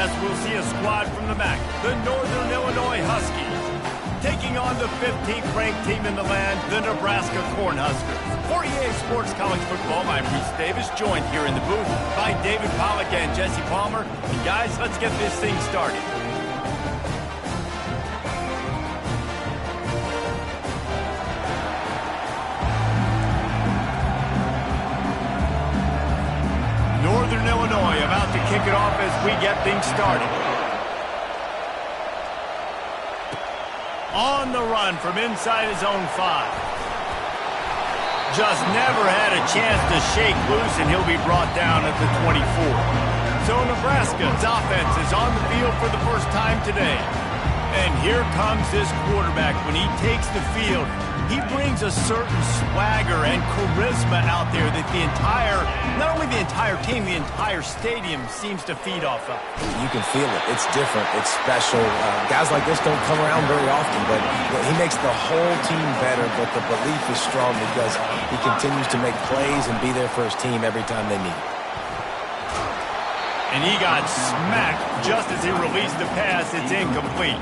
pass, we'll see a squad from the MAC, the Northern Illinois Huskies, taking on the 15th ranked team in the land, the Nebraska Cornhuskers. For EA Sports College Football, I'm Reese Davis, joined here in the booth by David Pollack and Jesse Palmer. And guys, let's get this thing started. Northern Illinois about to kick it off as we get things started. On the run from inside his own 5. Just never had a chance to shake loose, and he'll be brought down at the 24. So Nebraska's offense is on the field for the first time today. And here comes this quarterback. When he takes the field, he brings a certain swagger and charisma out there that not only the entire team, the entire stadium seems to feed off of. You can feel it. It's different. It's special. Guys like this don't come around very often, but he makes the whole team better, but the belief is strong because he continues to make plays and be there for his team every time they need it. And he got smacked just as he released the pass. It's incomplete.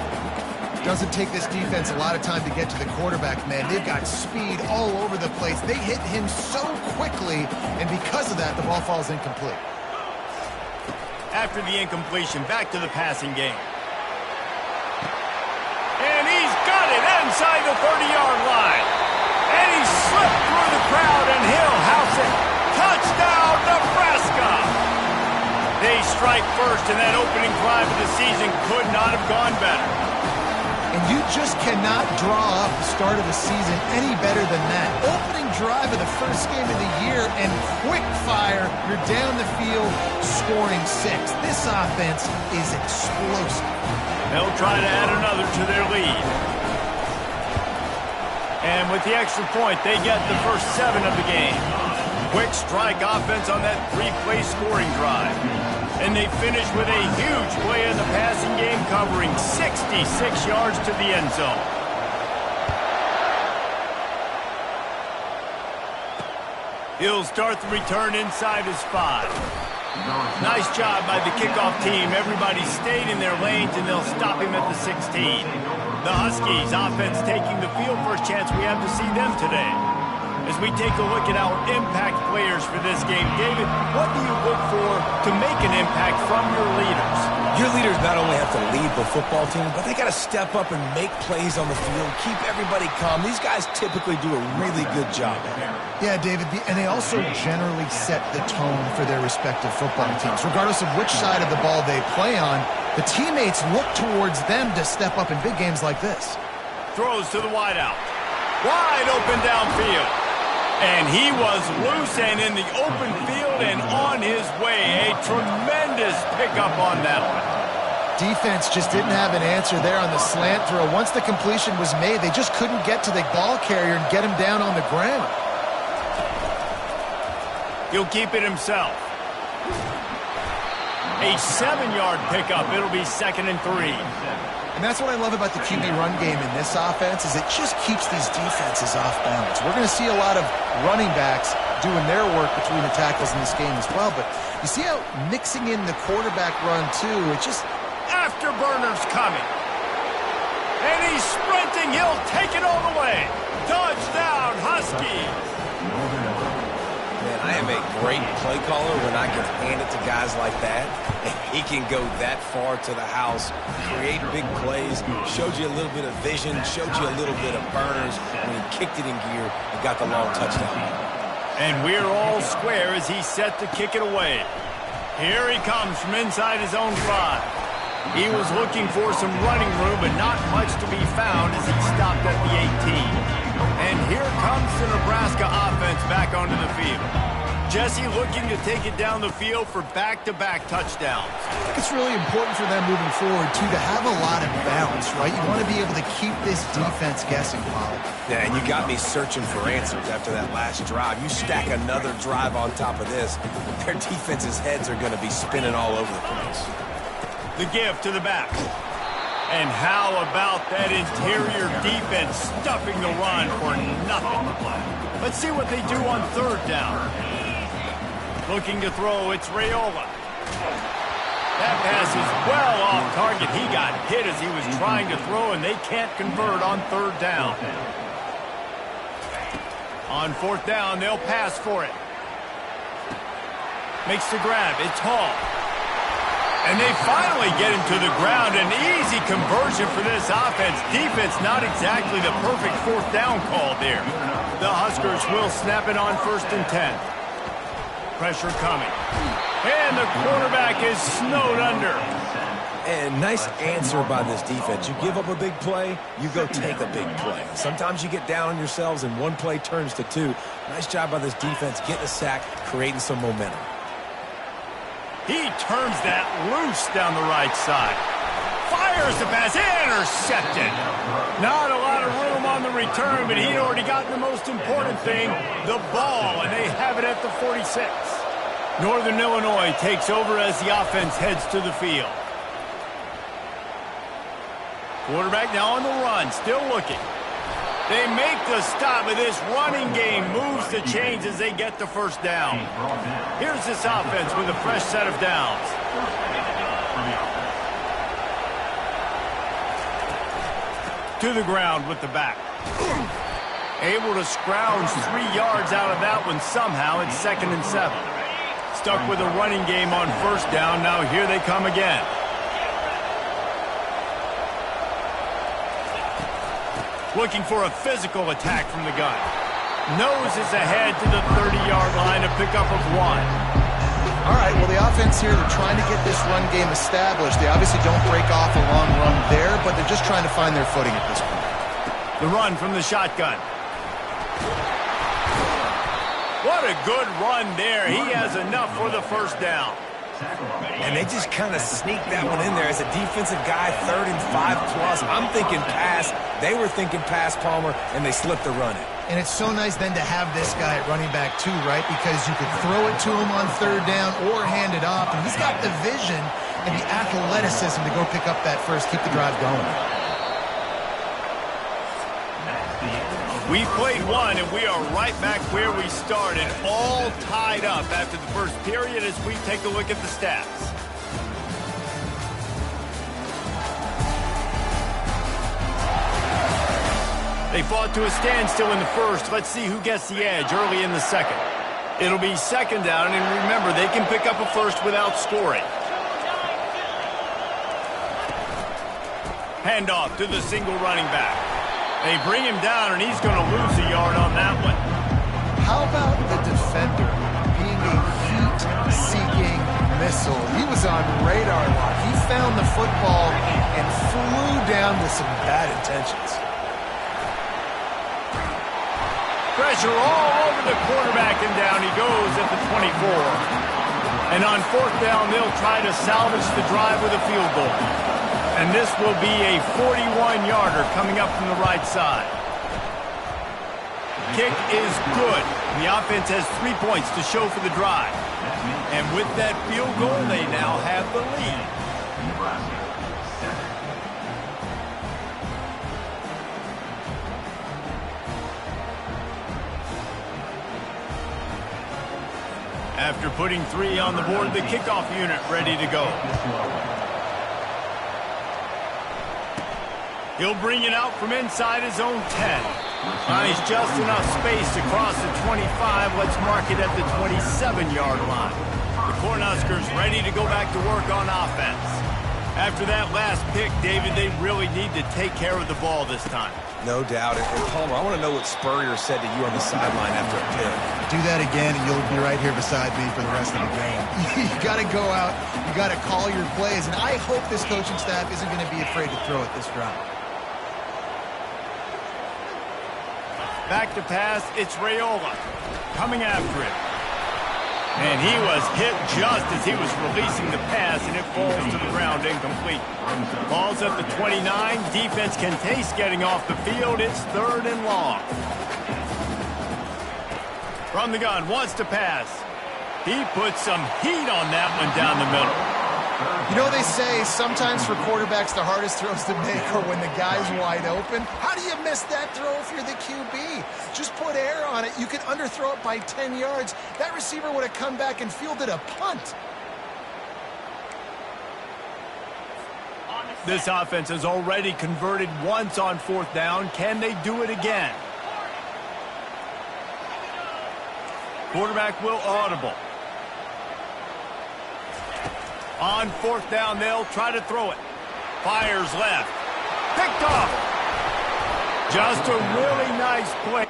Doesn't take this defense a lot of time to get to the quarterback, man. They've got speed all over the place. They hit him so quickly, and because of that, the ball falls incomplete. After the incompletion, back to the passing game. And he's got it inside the 30-yard line. And he slipped through the crowd, and he'll house it. Touchdown, Nebraska! They strike first, and that opening drive of the season could not have gone better. And you just cannot draw up the start of the season any better than that. Opening drive of the first game of the year and quick fire, you're down the field scoring 6. This offense is explosive. They'll try to add another to their lead. And with the extra point, they get the first 7 of the game. Quick strike offense on that 3-play scoring drive. And they finish with a huge play in the passing game, covering 66 yards to the end zone. He'll start the return inside his 5. Nice job by the kickoff team. Everybody stayed in their lanes, and they'll stop him at the 16. The Huskies offense taking the field. First chance we have to see them today. As we take a look at our impact players for this game, David, what do you look for to make an impact from your leaders? Your leaders not only have to lead the football team, but they got to step up and make plays on the field, keep everybody calm. These guys typically do a really good job. Yeah, David, and they also generally set the tone for their respective football teams. Regardless of which side of the ball they play on, the teammates look towards them to step up in big games like this. Throws to the wideout. Wide open downfield. And he was loose and in the open field and on his way. A tremendous pickup on that one. Defense just didn't have an answer there on the slant throw. Once the completion was made, they just couldn't get to the ball carrier and get him down on the ground. He'll keep it himself. A 7-yard pickup. It'll be 2nd and 3. And that's what I love about the QB run game in this offense is it just keeps these defenses off balance. We're going to see a lot of running backs doing their work between the tackles in this game as well. But you see how mixing in the quarterback run, too, it just... Afterburner's coming. And he's sprinting. He'll take it all the way. Touchdown, Huskies. Man, I am a great play caller when I can hand it to guys like that. He can go that far to the house, create big plays, showed you a little bit of vision, showed you a little bit of burners when he kicked it in gear and got the long touchdown. And we're all square as he's set to kick it away. Here he comes from inside his own 5. He was looking for some running room, but not much to be found as he stopped at the 18. And here comes the Nebraska offense back onto the field. Jesse looking to take it down the field for back-to-back touchdowns. I think it's really important for them moving forward, too, to have a lot of balance, right? You want to be able to keep this defense guessing, Pollard. Yeah, and you got me searching for answers after that last drive. You stack another drive on top of this, their defense's heads are going to be spinning all over the place. The give to the back. And how about that interior defense stuffing the run for nothing? Let's see what they do on 3rd down. Looking to throw, it's Raiola. That pass is well off target. He got hit as he was trying to throw, and they can't convert on third down. On fourth down, they'll pass for it. Makes the grab. It's Hall. And they finally get him to the ground. An easy conversion for this offense. Defense, not exactly the perfect fourth down call there. The Huskers will snap it on 1st and 10. Pressure coming. And the quarterback is snowed under. And nice answer by this defense. You give up a big play, you go take a big play. Sometimes you get down on yourselves and one play turns to two. Nice job by this defense getting a sack, creating some momentum. He turns that loose down the right side. Fires the pass. Intercepted. Not a lot of room on the return, but he'd already gotten the most important thing, the ball, and they have it at the 46. Northern Illinois takes over as the offense heads to the field. Quarterback now on the run, still looking. They make the stop, but this running game moves the chains as they get the first down. Here's this offense with a fresh set of downs. To the ground with the back. Able to scrounge 3 yards out of that one somehow. It's 2nd and 7. Stuck with a running game on first down. Now here they come again. Looking for a physical attack from the gun. Noses ahead to the 30-yard line to pick up of 1. All right, well, the offense here, they're trying to get this run game established. They obviously don't break off a long run there, but they're just trying to find their footing at this point. The run from the shotgun. What a good run there. He has enough for the first down. And they just kind of sneaked that one in there. As a defensive guy, 3rd and 5+. I'm thinking pass. They were thinking pass, Palmer, and they slipped the run in. And it's so nice then to have this guy at running back too, right? Because you could throw it to him on third down or hand it off. And he's got the vision and the athleticism to go pick up that first, keep the drive going. We played one, and we are right back where we started, all tied up after the first period as we take a look at the stats. They fought to a standstill in the first. Let's see who gets the edge early in the second. It'll be 2nd down, and remember, they can pick up a first without scoring. Handoff to the single running back. They bring him down, and he's going to lose a yard on that one. How about the defender being a heat-seeking missile? He was on radar lock. He found the football and flew down with some bad intentions. Pressure all over the quarterback, and down he goes at the 24. And on 4th down, they'll try to salvage the drive with a field goal. And this will be a 41-yarder coming up from the right side. Kick is good. The offense has 3 points to show for the drive. And with that field goal, they now have the lead. After putting 3 on the board, the kickoff unit ready to go. He'll bring it out from inside his own 10. Finds just enough space to cross the 25. Let's mark it at the 27-yard line. The Cornhuskers ready to go back to work on offense. After that last pick, David, they really need to take care of the ball this time. No doubt. And Palmer, I want to know what Spurrier said to you on the sideline after a pick. Do that again, and you'll be right here beside me for the rest of the game. You got to go out. You got to call your plays. And I hope this coaching staff isn't going to be afraid to throw at this drive. Back to pass, it's Raiola coming after him. And he was hit just as he was releasing the pass, and it falls to the ground incomplete. Ball's at the 29. Defense can taste getting off the field. It's 3rd and long. From the gun, wants to pass. He puts some heat on that one down the middle. You know, they say sometimes for quarterbacks the hardest throws to make are when the guy's wide open. How do you miss that throw if you're the QB? Just put air on it. You could underthrow it by 10 yards. That receiver would have come back and fielded a punt. This offense has already converted once on 4th down. Can they do it again? Quarterback will audible. On 4th down, they'll try to throw it. Fires left. Picked off. Just a really nice play.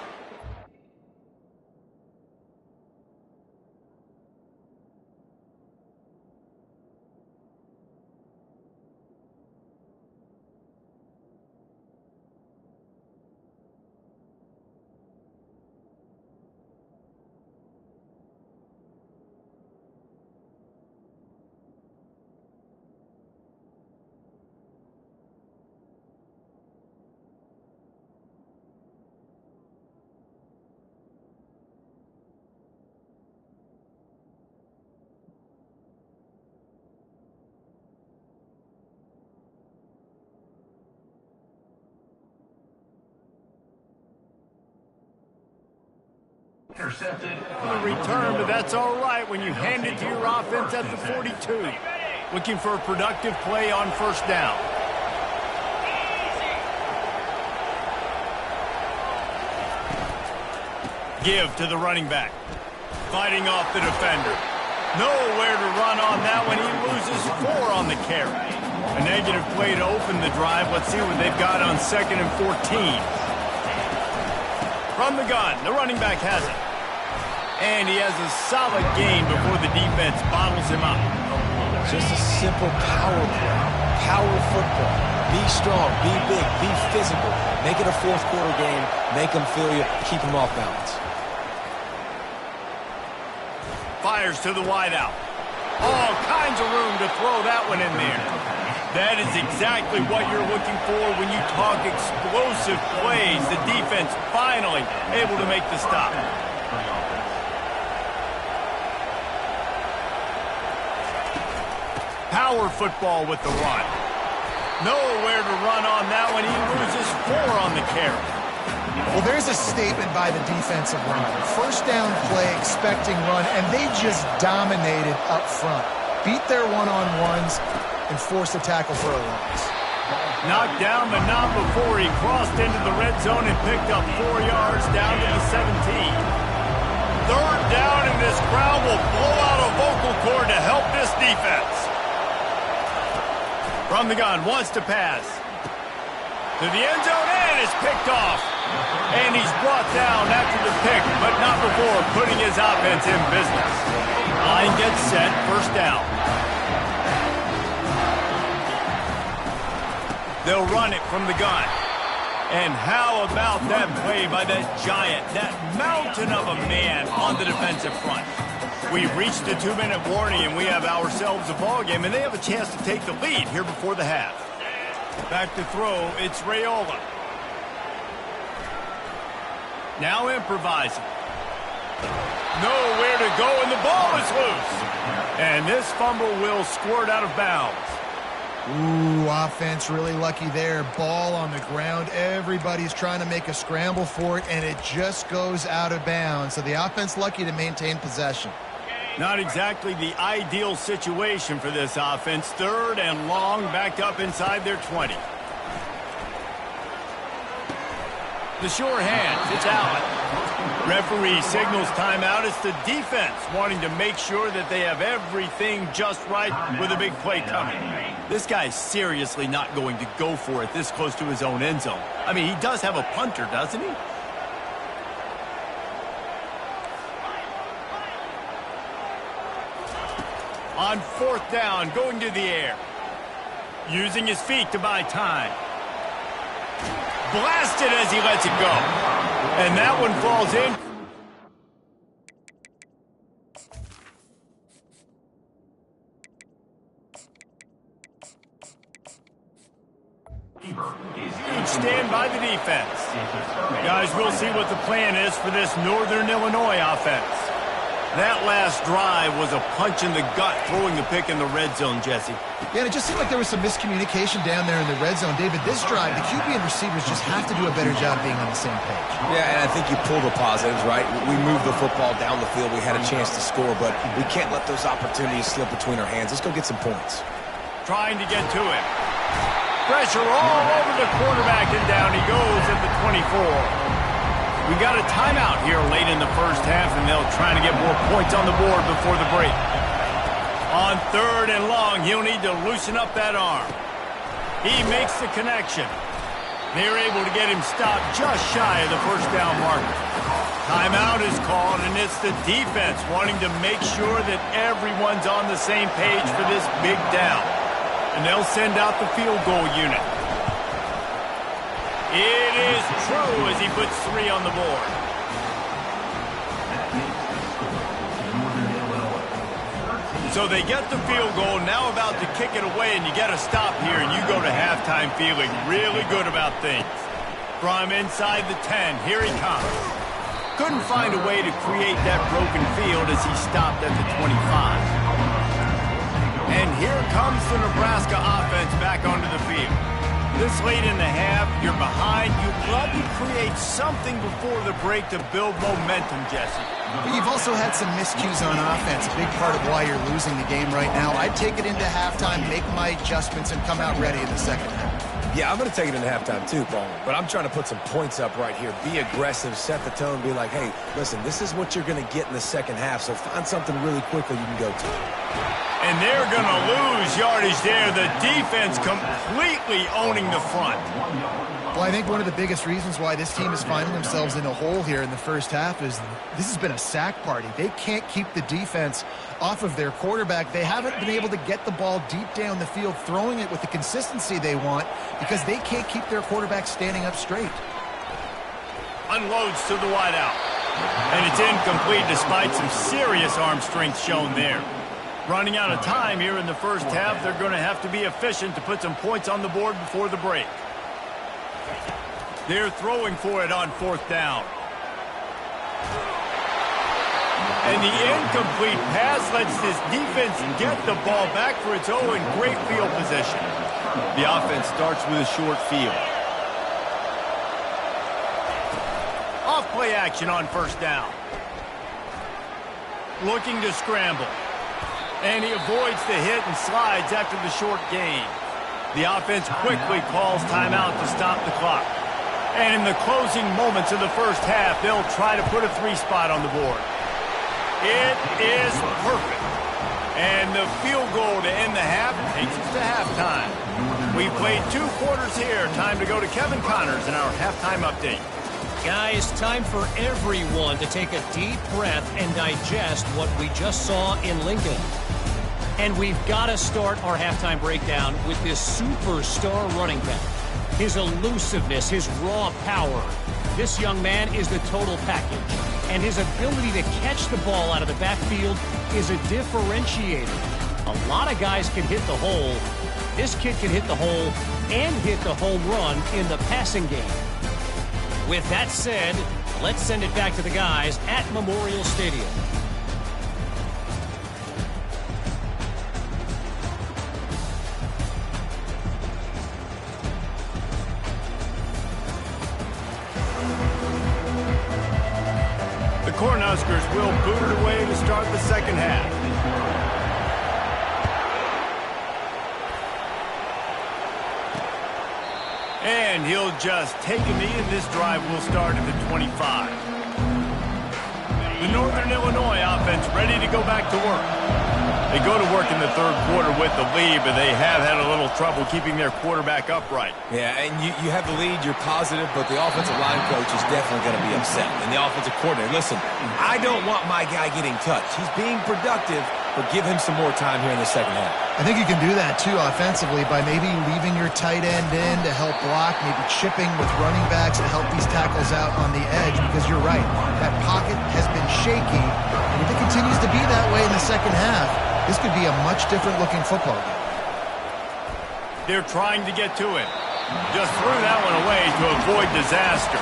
Intercepted. A return, but that's all right when you hand it to your offense at the 42. Looking for a productive play on 1st down. Give to the running back. Fighting off the defender. Nowhere to run on that one. He loses 4 on the carry. A negative play to open the drive. Let's see what they've got on 2nd and 14. From the gun, the running back has it. And he has a solid gain before the defense bottles him up. Just a simple power play. Power football. Be strong, be big, be physical. Make it a 4th quarter game. Make them feel you. Keep them off balance. Fires to the wideout. All kinds of room to throw that one in there. That is exactly what you're looking for when you talk explosive plays. The defense finally able to make the stop. Power football with the run. Nowhere to run on that one. He loses 4 on the carry. Well, there's a statement by the defensive line. 1st down play, expecting run, and they just dominated up front. Beat their one-on-ones and forced a tackle for a loss. Knocked down, but not before he crossed into the red zone and picked up 4 yards down to the 17. 3rd down, and this crowd will blow out a vocal cord to help this defense. From the gun, wants to pass. To the end zone, and is picked off. And he's brought down after the pick, but not before putting his offense in business. Line gets set, 1st down. They'll run it from the gun. And how about that play by that giant, that mountain of a man on the defensive front? We've reached the 2-minute warning, and we have ourselves a ball game, and they have a chance to take the lead here before the half. Back to throw, it's Raiola. Now improvising. Nowhere to go, and the ball is loose. And this fumble will squirt out of bounds. Ooh, offense really lucky there. Ball on the ground. Everybody's trying to make a scramble for it, and it just goes out of bounds. So the offense lucky to maintain possession. Not exactly the ideal situation for this offense. 3rd and long, backed up inside their 20. The sure hands, it's Allen. Referee signals timeout. It's the defense wanting to make sure that they have everything just right with a big play coming. This guy's seriously not going to go for it this close to his own end zone. I mean, he does have a punter, doesn't he? On 4th down, going to the air. Using his feet to buy time. Blasted as he lets it go. And that one falls in. Huge stand by the defense. Guys, we'll see what the plan is for this Northern Illinois offense. That last drive was a punch in the gut, throwing the pick in the red zone, Jesse. Yeah, and it just seemed like there was some miscommunication down there in the red zone. David, this drive, the QB and receivers just have to do a better job being on the same page. Yeah, and I think you pull the positives, right? We moved the football down the field. We had a chance to score, but we can't let those opportunities slip between our hands. Let's go get some points. Trying to get to it. Pressure all over the quarterback, and down he goes at the 24. We got a timeout here late in the first half, and they'll try to get more points on the board before the break. On 3rd and long, he'll need to loosen up that arm. He makes the connection. They're able to get him stopped just shy of the first down marker. Timeout is called, and it's the defense wanting to make sure that everyone's on the same page for this big down. And they'll send out the field goal unit. It is true as he puts 3 on the board. So they get the field goal, now about to kick it away, and you get a stop here, and you go to halftime feeling really good about things. From inside the 10, here he comes. Couldn't find a way to create that broken field as he stopped at the 25. And here comes the Nebraska offense back onto the field. This late in the half, you're behind. You'd love to create something before the break to build momentum, Jesse. But you've also had some miscues on offense, a big part of why you're losing the game right now. I'd take it into halftime, make my adjustments, and come out ready in the second half. Yeah, I'm going to take it into halftime too, Paul. But I'm trying to put some points up right here. Be aggressive, set the tone, be like, hey, listen, this is what you're going to get in the second half, so find something really quickly you can go to. And they're going to lose yardage there. The defense completely owning the front. Well, I think one of the biggest reasons why this team is finding themselves in a hole here in the first half is this has been a sack party. They can't keep the defense off of their quarterback. They haven't been able to get the ball deep down the field, throwing it with the consistency they want because they can't keep their quarterback standing up straight. Unloads to the wideout. And it's incomplete despite some serious arm strength shown there. Running out of time here in the first half, they're going to have to be efficient to put some points on the board before the break. They're throwing for it on 4th down. And the incomplete pass lets this defense get the ball back for its own in great field position. The offense starts with a short field. Off play action on 1st down. Looking to scramble. And he avoids the hit and slides after the short gain. The offense quickly calls timeout to stop the clock. And in the closing moments of the first half, they'll try to put a 3 spot on the board. It is perfect. And the field goal to end the half takes us to halftime. We played 2 quarters here. Time to go to Kevin Connors in our halftime update. Guys, time for everyone to take a deep breath and digest what we just saw in Lincoln. And we've got to start our halftime breakdown with this superstar running back. His elusiveness, his raw power. This young man is the total package. And his ability to catch the ball out of the backfield is a differentiator. A lot of guys can hit the hole. This kid can hit the hole and hit the home run in the passing game. With that said, let's send it back to the guys at Memorial Stadium. The Cornhuskers will boot it away to start the second half. And he'll just take a knee, and this drive will start at the 25. The Northern Illinois offense ready to go back to work. They go to work in the 3rd quarter with the lead, but they have had a little trouble keeping their quarterback upright. Yeah, and you have the lead, you're positive, but the offensive line coach is definitely going to be upset. And the offensive coordinator, listen, I don't want my guy getting touched. He's being productive, but give him some more time here in the second half. I think you can do that, too, offensively, by maybe leaving your tight end in to help block, maybe chipping with running backs to help these tackles out on the edge, because you're right, that pocket has been shaky, and if it continues to be that way in the second half, this could be a much different-looking football game. They're trying to get to it. Just threw that one away to avoid disaster.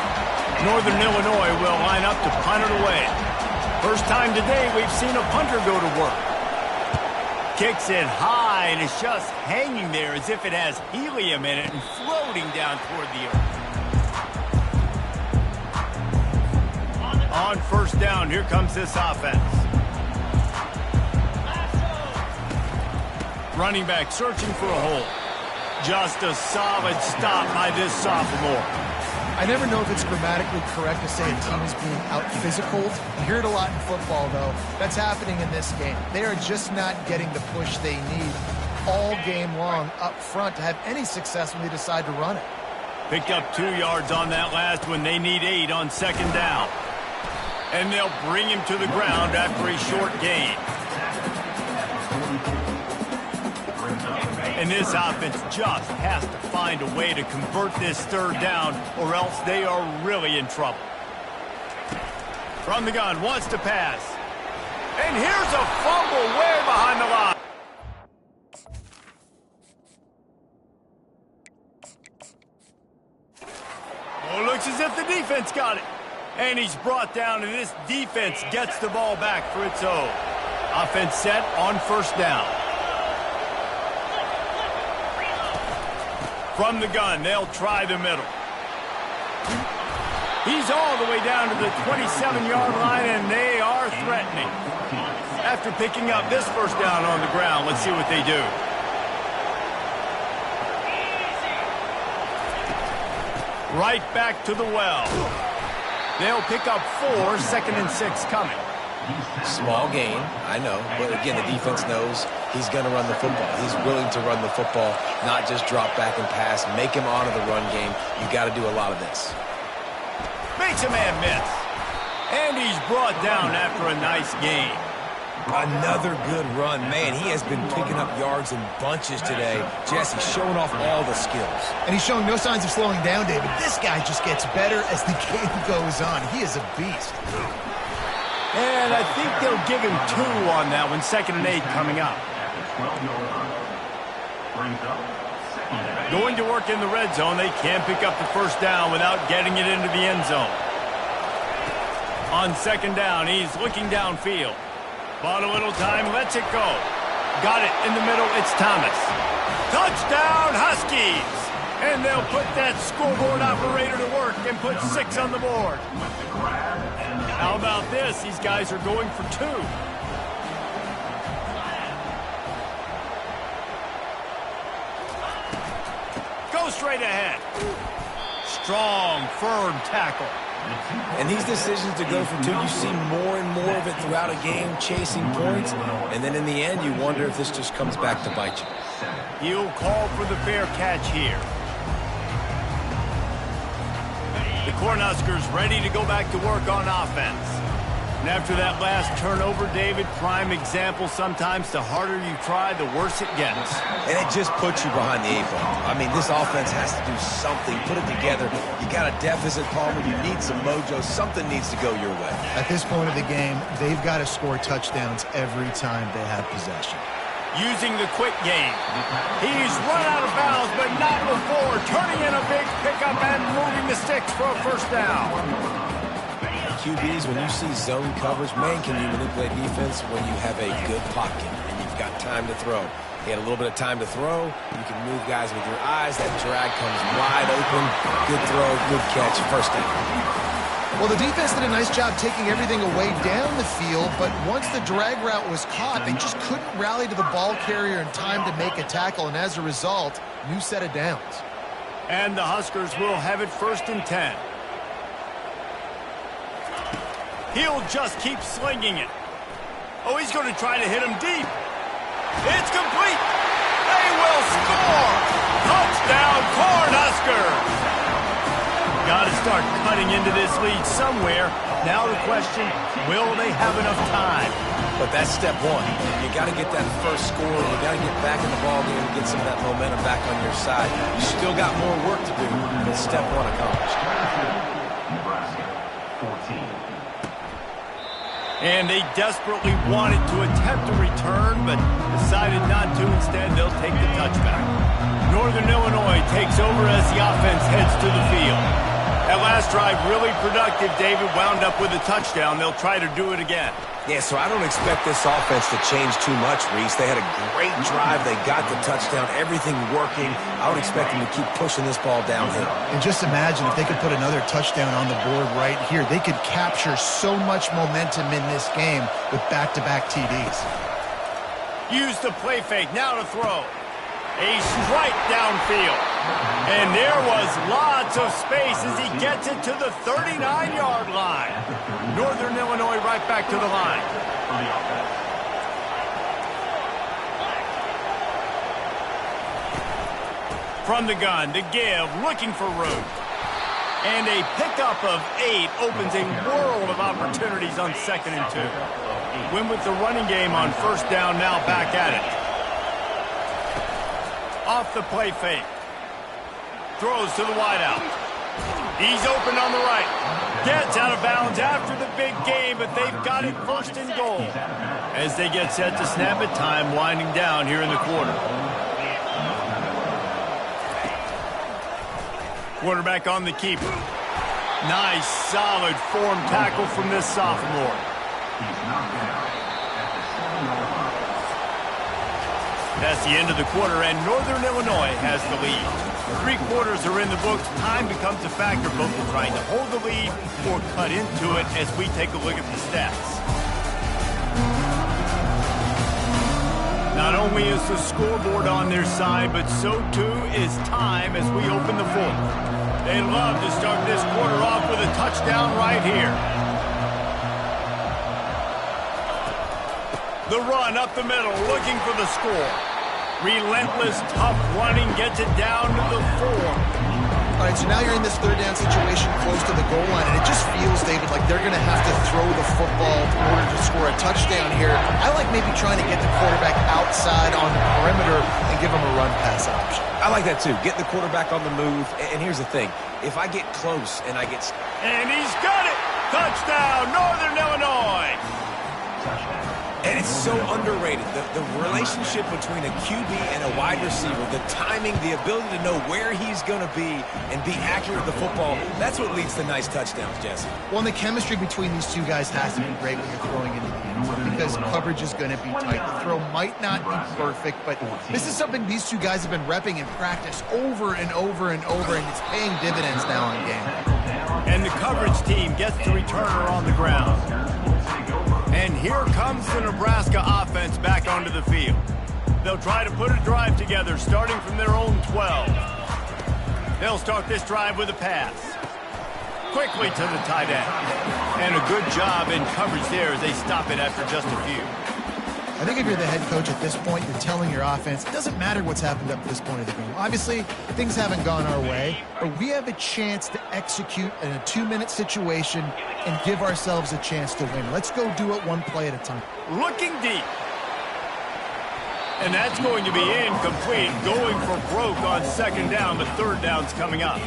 Northern Illinois will line up to punt it away. First time today we've seen a punter go to work. Kicks it high, and it's just hanging there as if it has helium in it and floating down toward the earth. On 1st down, here comes this offense. Running back searching for a hole. Just a solid stop by this sophomore. I never know if it's grammatically correct to say a team is being out-physicaled. You hear it a lot in football, though. That's happening in this game. They are just not getting the push they need all game long up front to have any success when they decide to run it. Picked up 2 yards on that last one. They need 8 on second down. And they'll bring him to the ground after a short gain. And this offense just has to find a way to convert this third down, or else they are really in trouble. From the gun, wants to pass. And here's a fumble way behind the line. Oh, looks as if the defense got it. And he's brought down, and this defense gets the ball back for its own. Offense set on first down. From the gun, they'll try the middle. He's all the way down to the 27-yard line, and they are threatening. After picking up this first down on the ground, let's see what they do. Right back to the well. They'll pick up 4, 2nd and 6 coming. Small gain, I know, but again, the defense knows he's going to run the football. He's willing to run the football, not just drop back and pass, make him honor the run game. You got to do a lot of this. Makes a man miss. And he's brought down after a nice gain. Another good run. Man, he has been picking up yards in bunches today. Jesse showing off all the skills. And he's showing no signs of slowing down, David. This guy just gets better as the game goes on. He is a beast. And I think they'll give him 2 on that one. 2nd and 8 coming up. Going to work in the red zone. They can't pick up the first down without getting it into the end zone. On second down, he's looking downfield. Bought a little time, lets it go. Got it in the middle, it's Thomas. Touchdown, Huskies! And they'll put that scoreboard operator to work and put 6 on the board. How about this? These guys are going for 2. Go straight ahead. Strong, firm tackle. And these decisions to go for 2, you see more and more of it throughout a game, chasing points. And then in the end, you wonder if this just comes back to bite you. He'll call for the fair catch here. The Cornhuskers ready to go back to work on offense. And after that last turnover, David, prime example, sometimes the harder you try, the worse it gets. And it just puts you behind the 8 ball. I mean, this offense has to do something, put it together. You got a deficit, Palmer, you need some mojo. Something needs to go your way. At this point of the game, they've got to score touchdowns every time they have possession. Using the quick game. He's run out of bounds, but not before. Turning in a big pickup and moving the sticks for a first down. QBs, when you see zone coverage, man, can you manipulate defense when you have a good pocket and you've got time to throw. He had a little bit of time to throw. You can move guys with your eyes. That drag comes wide open. Good throw, good catch, first down. Well, the defense did a nice job taking everything away down the field, but once the drag route was caught, they just couldn't rally to the ball carrier in time to make a tackle, and as a result, new set of downs. And the Huskers will have it 1st and 10. He'll just keep slinging it. Oh, he's going to try to hit him deep. It's complete. They will score. Touchdown, Cornhuskers. Got to start cutting into this lead somewhere. Now the question, will they have enough time? But that's step 1. You got to get that first score. You got to get back in the ball game and get some of that momentum back on your side. You still got more work to do, but step 1 accomplished. Braska, 14. And they desperately wanted to attempt a return, but decided not to. Instead, they'll take the touchback. Northern Illinois takes over as the offense heads to the field. That last drive really productive. David wound up with a touchdown. They'll try to do it again. Yeah, so I don't expect this offense to change too much, Reese. They had a great drive. They got the touchdown, everything working. I would expect them to keep pushing this ball downhill. And just imagine if they could put another touchdown on the board right here. They could capture so much momentum in this game with back-to-back TDs. Use the play fake. Now to throw. A strike downfield. And there was lots of space as he gets it to the 39-yard line. Northern Illinois right back to the line. From the gun, to give, looking for room. And a pickup of 8 opens a world of opportunities on 2nd and 2. Win with the running game on 1st down, now back at it. Off the play fake. Throws to the wideout. He's open on the right. Gets out of bounds after the big game, but they've got it 1st and goal. As they get set to snap it, time winding down here in the quarter. Quarterback on the keeper. Nice, solid form tackle from this sophomore. That's the end of the quarter, and Northern Illinois has the lead. 3 quarters are in the books. Time becomes a factor, both in trying to hold the lead or cut into it as we take a look at the stats. Not only is the scoreboard on their side, but so too is time as we open the 4th. They love to start this quarter off with a touchdown right here. The run up the middle, looking for the score. Relentless, tough running gets it down to the 4. All right, so now you're in this 3rd down situation close to the goal line, and it just feels, David, like they're going to have to throw the football in order to score a touchdown here. I like maybe trying to get the quarterback outside on the perimeter and give him a run-pass option. I like that, too. Get the quarterback on the move. And here's the thing. If I get close and I get... And he's got it! Touchdown, Northern Illinois! And it's so underrated. The relationship between a QB and a wide receiver, the timing, the ability to know where he's going to be and be accurate with the football, that's what leads to nice touchdowns, Jesse. Well, and the chemistry between these two guys has to be great when you're throwing into the end zone because coverage is going to be tight. The throw might not be perfect, but this is something these two guys have been repping in practice over and over and over, and it's paying dividends now in game. And the coverage team gets the returner on the ground. And here comes the Nebraska offense back onto the field. They'll try to put a drive together, starting from their own 12. They'll start this drive with a pass. Quickly to the tight end. And a good job in coverage there as they stop it after just a few. I think if you're the head coach at this point, you're telling your offense, it doesn't matter what's happened up to this point of the game. Obviously, things haven't gone our way, but we have a chance to execute in a 2-minute situation and give ourselves a chance to win. Let's go do it one play at a time. Looking deep. And that's going to be incomplete, going for broke on 2nd down, but 3rd down's coming up.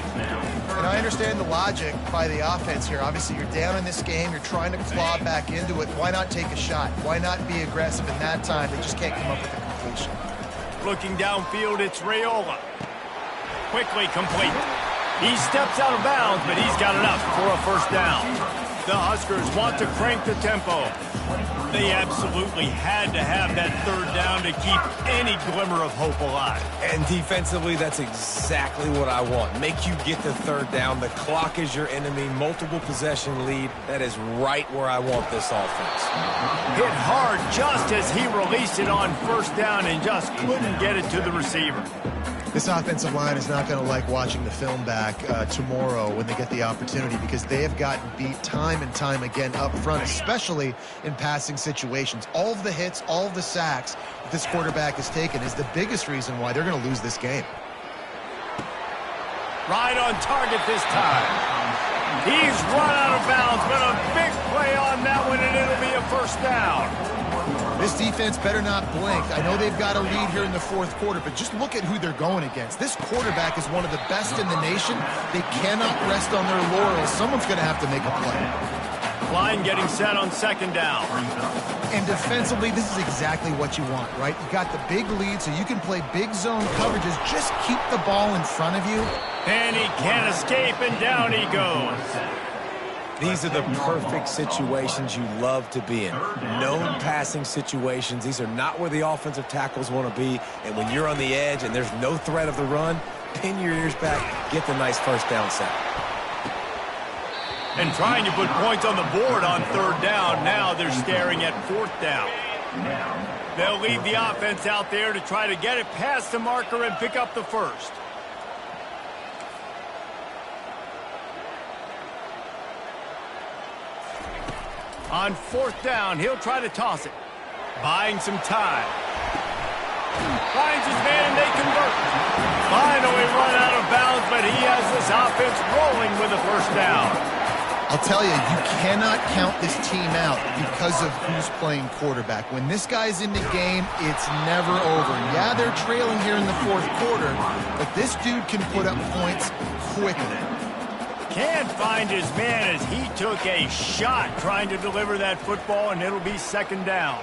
And I understand the logic by the offense here. Obviously, you're down in this game. You're trying to claw back into it. Why not take a shot? Why not be aggressive in that time? They just can't come up with a completion. Looking downfield, it's Raiola. Quickly complete. He steps out of bounds, but he's got enough for a 1st down. The Huskers want to crank the tempo. They absolutely had to have that 3rd down to keep any glimmer of hope alive. And defensively, that's exactly what I want. Make you get the 3rd down. The clock is your enemy. Multiple possession lead. That is right where I want this offense. Hit hard just as he released it on 1st down and just couldn't get it to the receiver. This offensive line is not going to like watching the film back tomorrow when they get the opportunity because they have gotten beat time and time again up front, especially in passing situations. All of the hits, all of the sacks that this quarterback has taken is the biggest reason why they're going to lose this game. Right on target this time. He's run out of bounds, but a big play on that one, and it'll be a 1st down. This defense better not blink. I know they've got a lead here in the 4th quarter, but just look at who they're going against. This quarterback is one of the best in the nation. They cannot rest on their laurels. Someone's going to have to make a play. Line getting set on 2nd down. And defensively, this is exactly what you want, right? You got the big lead, so you can play big zone coverages. Just keep the ball in front of you. And he can't escape, and down he goes. These are the perfect situations you love to be in. Known passing situations. These are not where the offensive tackles want to be. And when you're on the edge and there's no threat of the run, pin your ears back, get the nice 1st down sack. And trying to put points on the board on 3rd down. Now they're staring at 4th down. They'll lead the offense out there to try to get it past the marker and pick up the first. On 4th down, he'll try to toss it. Buying some time. Finds his man, and they convert. Finally run out of bounds, but he has this offense rolling with a first down. I'll tell you, you cannot count this team out because of who's playing quarterback. When this guy's in the game, it's never over. Yeah, they're trailing here in the 4th quarter, but this dude can put up points quickly. Can't find his man as he took a shot trying to deliver that football, and it'll be 2nd down.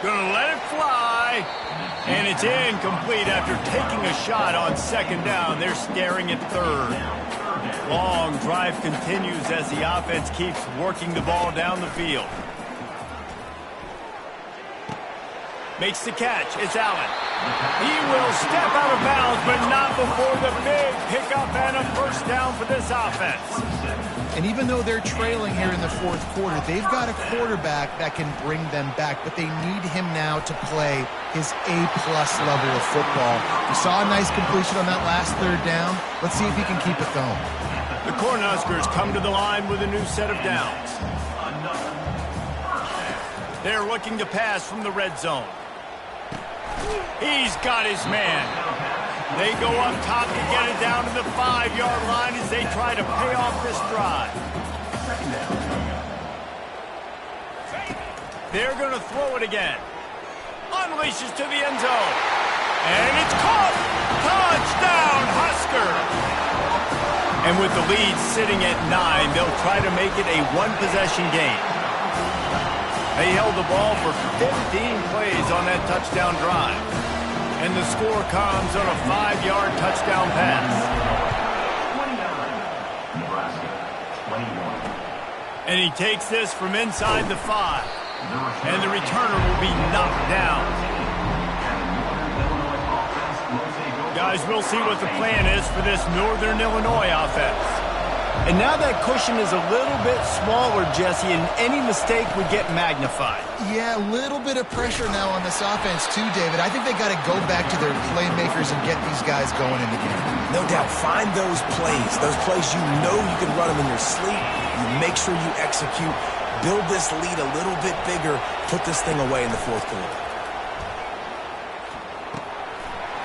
Gonna let it fly, and it's incomplete after taking a shot on 2nd down. They're staring at 3rd. Long drive continues as the offense keeps working the ball down the field. Makes the catch. It's Allen. He will step out of bounds, but not before the big pickup and a first down for this offense. And even though they're trailing here in the 4th quarter, they've got a quarterback that can bring them back, but they need him now to play his A-plus level of football. We saw a nice completion on that last 3rd down. Let's see if he can keep it going. The Cornhuskers come to the line with a new set of downs. They're looking to pass from the red zone. He's got his man. They go up top to get it down to the 5-yard line as they try to pay off this drive. They're going to throw it again. Unleashes to the end zone. And it's caught. Touchdown, Huskers. And with the lead sitting at 9, they'll try to make it a one-possession game. They held the ball for 15 plays on that touchdown drive. And the score comes on a 5-yard touchdown pass. 29, Nebraska, 21. And he takes this from inside the 5. And the returner will be knocked down. Guys, we'll see what the plan is for this Northern Illinois offense. And now that cushion is a little bit smaller, Jesse, and any mistake would get magnified. Yeah, a little bit of pressure now on this offense too, David. I think they got to go back to their playmakers and get these guys going in the game. No doubt. Find those plays you know you can run them in your sleep. You make sure you execute. Build this lead a little bit bigger. Put this thing away in the 4th quarter.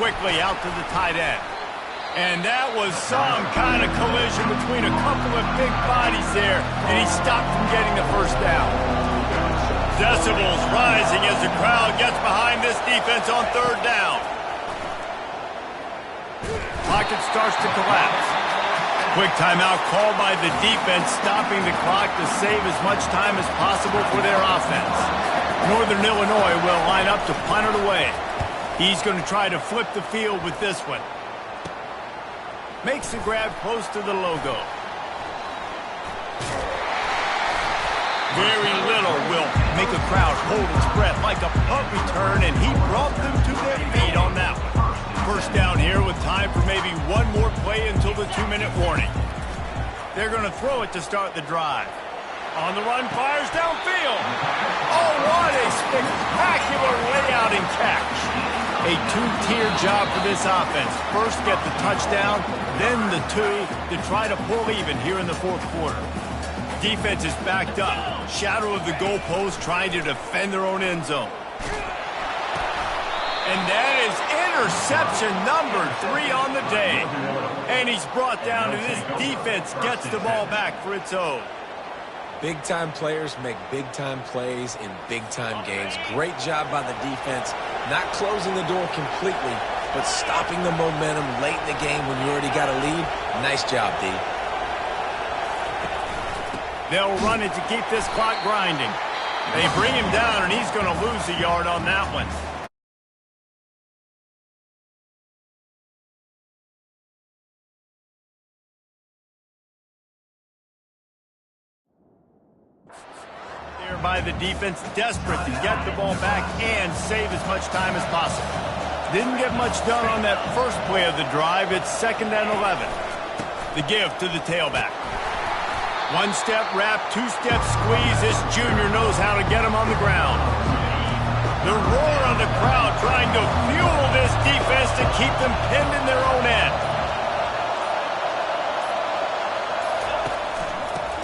Quickly out to the tight end. And that was some kind of collision between a couple of big bodies there, and he stopped from getting the first down. Decibels rising as the crowd gets behind this defense on 3rd down. Pocket starts to collapse. Quick timeout called by the defense, stopping the clock to save as much time as possible for their offense. Northern Illinois will line up to punt it away. He's going to try to flip the field with this one. Makes the grab close to the logo. Very little will make a crowd hold its breath like a punt return, and he brought them to their feet on that one. First down here with time for maybe one more play until the 2-minute warning. They're going to throw it to start the drive. On the run, fires downfield. Oh, what a spectacular layout and catch. A 2-tier job for this offense. First get the touchdown, then the 2 to try to pull even here in the 4th quarter. Defense is backed up. Shadow of the goalpost trying to defend their own end zone. And that is interception number 3 on the day. And he's brought down, and this defense gets the ball back for its own. Big-time players make big-time plays in big-time games. Great job by the defense, not closing the door completely, but stopping the momentum late in the game when you already got a lead. Nice job, D. They'll run it to keep this clock grinding. They bring him down, and he's going to lose a yard on that one. By the defense, desperate to get the ball back and save as much time as possible. Didn't get much done on that first play of the drive. It's 2nd and 11. The give to the tailback. 1-step wrap, 2-step squeeze. This junior knows how to get him on the ground. The roar of the crowd trying to fuel this defense to keep them pinned in their own end.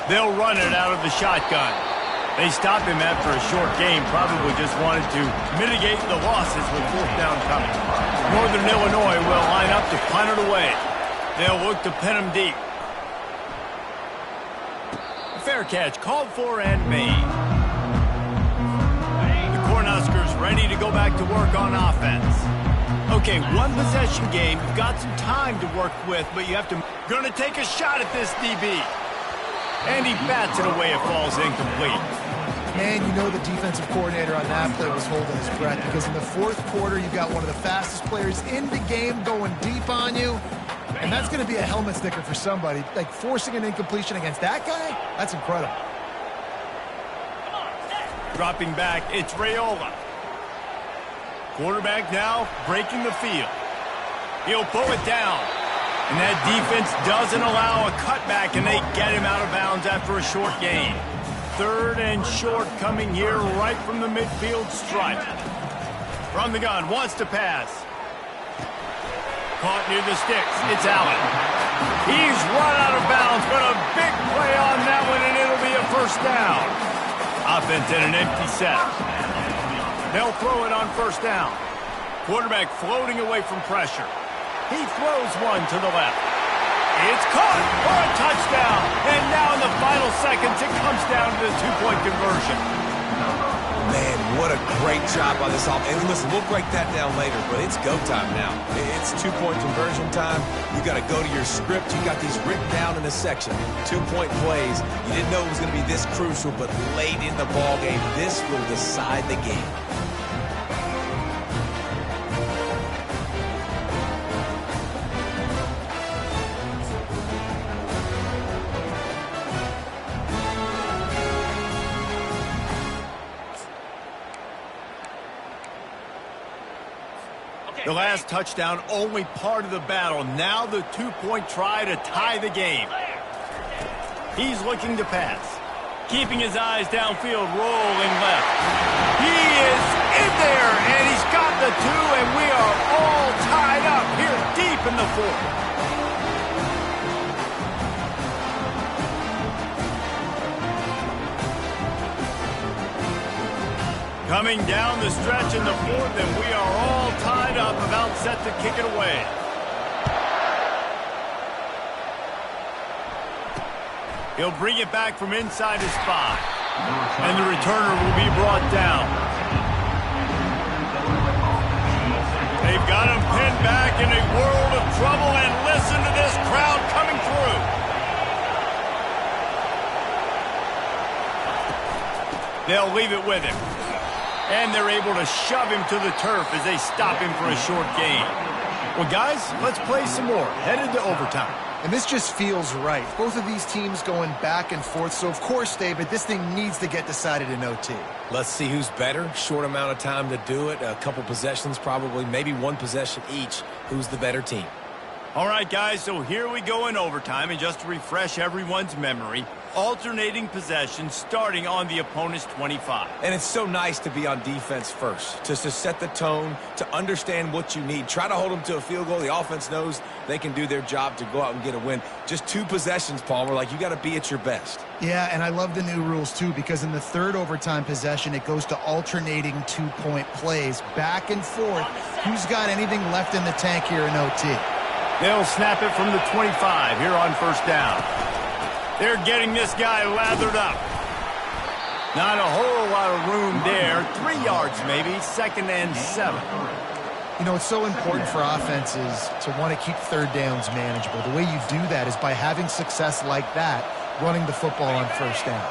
They'll run it out of the shotgun. They stop him after a short game, probably just wanted to mitigate the losses with fourth down coming. Northern Illinois will line up to punt it away. They'll look to pin him deep. Fair catch called for and made. The Cornhuskers ready to go back to work on offense. Okay, one possession game. You've got some time to work with, but you have to... Gonna take a shot at this DB. And he bats it away. It falls incomplete. Man, you know the defensive coordinator on that play was holding his breath because in the fourth quarter, you've got one of the fastest players in the game going deep on you. And that's going to be a helmet sticker for somebody. Like, forcing an incompletion against that guy, that's incredible. Dropping back, it's Raiola. Quarterback now breaking the field. He'll pull it down. And that defense doesn't allow a cutback, and they get him out of bounds after a short gain. Third and short coming here right from the midfield stripe. From the gun, wants to pass. Caught near the sticks. It's Allen. He's run out of bounds, but a big play on that one, and it'll be a first down. Offense in an empty set. They'll throw it on first down. Quarterback floating away from pressure. He throws one to the left. It's caught for a touchdown. And now in the final seconds, it comes down to the two-point conversion. Man, what a great job by this offense. And listen, we'll break that down later, but it's go time now. It's two-point conversion time. You got to go to your script. You got these written down in a section. Two-point plays. You didn't know it was going to be this crucial, but late in the ball game, this will decide the game. The last touchdown, only part of the battle. Now the two-point try to tie the game. He's looking to pass. Keeping his eyes downfield, rolling left. He is in there, and he's got the two, and we are all tied up here deep in the fourth. Coming down the stretch in the fourth, and we are all tied up, about set to kick it away. He'll bring it back from inside his 5. And the returner will be brought down. They've got him pinned back in a world of trouble, and listen to this crowd coming through. They'll leave it with him. And they're able to shove him to the turf as they stop him for a short gain. Well, guys, let's play some more. Headed to overtime. And this just feels right. Both of these teams going back and forth. So, of course, David, this thing needs to get decided in OT. Let's see who's better. Short amount of time to do it. A couple possessions probably. Maybe one possession each. Who's the better team? All right, guys, so here we go in overtime. And just to refresh everyone's memory, alternating possessions starting on the opponent's 25. And it's so nice to be on defense first, just to set the tone, to understand what you need. Try to hold them to a field goal. The offense knows they can do their job to go out and get a win. Just 2 possessions, Palmer, like you got to be at your best. Yeah, and I love the new rules, too, because in the third overtime possession, it goes to alternating 2-point plays, back and forth. Who's got anything left in the tank here in OT? They'll snap it from the 25 here on first down. They're getting this guy lathered up. Not a whole lot of room there. 3 yards maybe, 2nd and 7. You know, it's so important for offenses to want to keep third downs manageable. The way you do that is by having success like that, running the football on first down.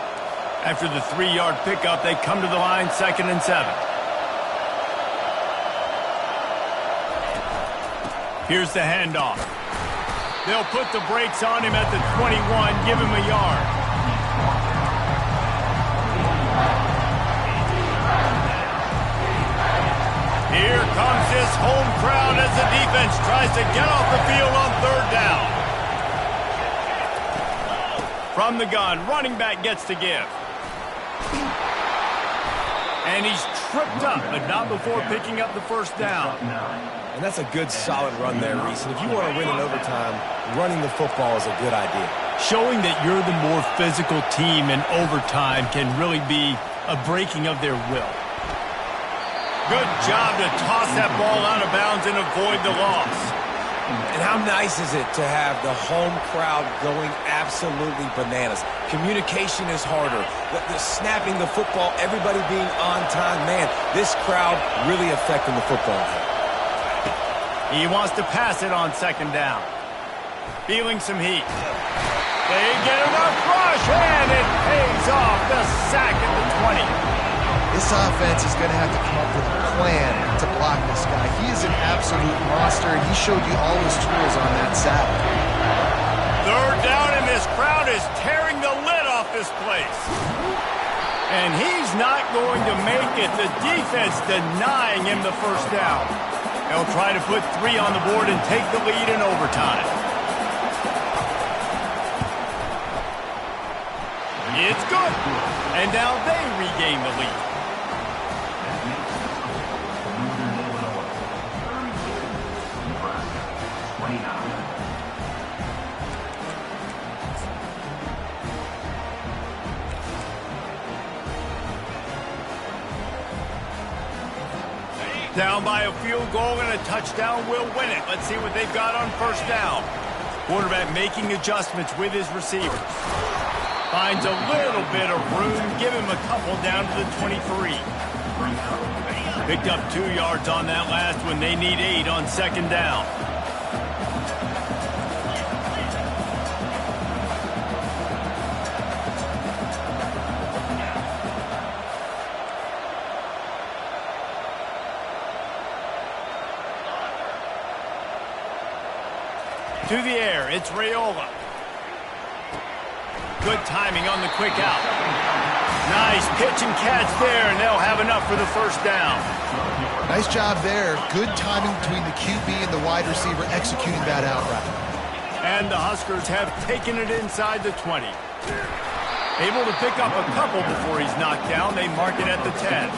After the 3-yard pickup, they come to the line, 2nd and 7. Here's the handoff. They'll put the brakes on him at the 21, give him a yard. Here comes this home crowd as the defense tries to get off the field on third down. From the gun, running back gets to give. And he's tripped up, but not before picking up the first down. And that's a good, solid run there, Reese. And if you want to win in overtime, running the football is a good idea. Showing that you're the more physical team in overtime can really be a breaking of their will. Good job to toss that ball out of bounds and avoid the loss. And how nice is it to have the home crowd going absolutely bananas? Communication is harder. The snapping the football, everybody being on time. Man, this crowd really affecting the football. He wants to pass it on second down. Feeling some heat. They get enough rush, and it pays off. The sack at the 20. This offense is going to have to come up with a plan to block this guy. He is an absolute monster, and he showed you all his tools on that sack. Third down, and this crowd is tearing the lid off this place. And he's not going to make it. The defense denying him the first down. They'll try to put 3 on the board and take the lead in overtime. It's good. And now they regain the lead. Down by a field goal and a touchdown will win it. Let's see what they've got on first down. Quarterback making adjustments with his receivers. Finds a little bit of room. Give him a couple down to the 23. Picked up 2 yards on that last one. They need 8 on second down. To the air, it's Raiola. Good timing on the quick out. Nice pitch and catch there, and they'll have enough for the first down. Nice job there. Good timing between the QB and the wide receiver executing that out route. And the Huskers have taken it inside the 20. Able to pick up a couple before he's knocked down. They mark it at the 10.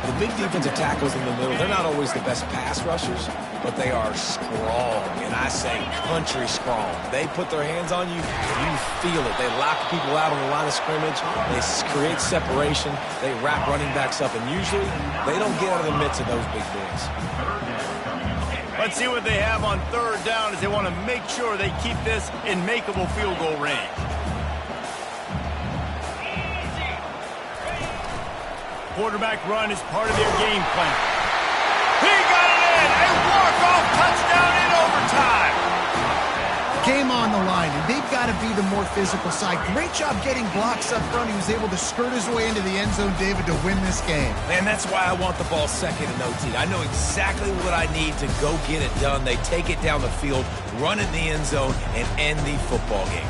The big defensive tackles in the middle, they're not always the best pass rushers, but they are strong, and I say country strong. They put their hands on you, you feel it. They lock people out on the line of scrimmage. They create separation. They wrap running backs up, and usually they don't get out of the midst of those big boys. Let's see what they have on third down as they want to make sure they keep this in makeable field goal range. Quarterback run is part of their game plan. He got it in! A walk-off touchdown in overtime! Game on the line, and they've got to be the more physical side. Great job getting blocks up front. He was able to skirt his way into the end zone, David, to win this game. Man, that's why I want the ball second in OT. I know exactly what I need to go get it done. They take it down the field, run in the end zone, and end the football game.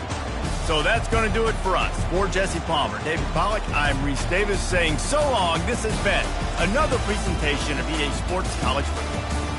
So that's going to do it for us. For Jesse Palmer, David Pollack, I'm Reese Davis saying so long. This has been another presentation of EA Sports College Football.